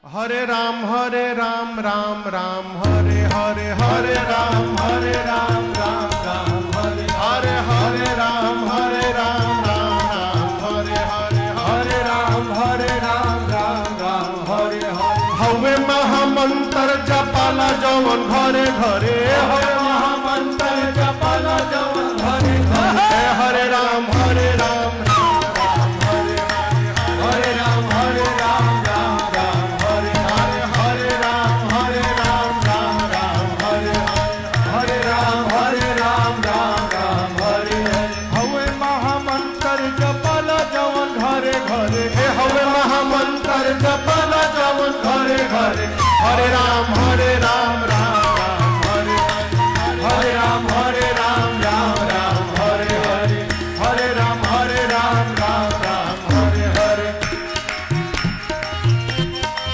हरे राम राम राम हरे हरे हरे राम राम राम हरे हरे राम राम हरे हरे हरे राम राम हरे हरे हवे महामंत्र जपाला जवन घरे घरे हवे महामंत्र जपाला जवन घरे घरे हरे राम राम हरे हरे राम राम हरे हरे राम राम हरे हरे राम राम हरे हवे महामंत्र जपाला जवन घरे घरे हे हवे महामंत्र जपाला जवन घरे घरे हरे राम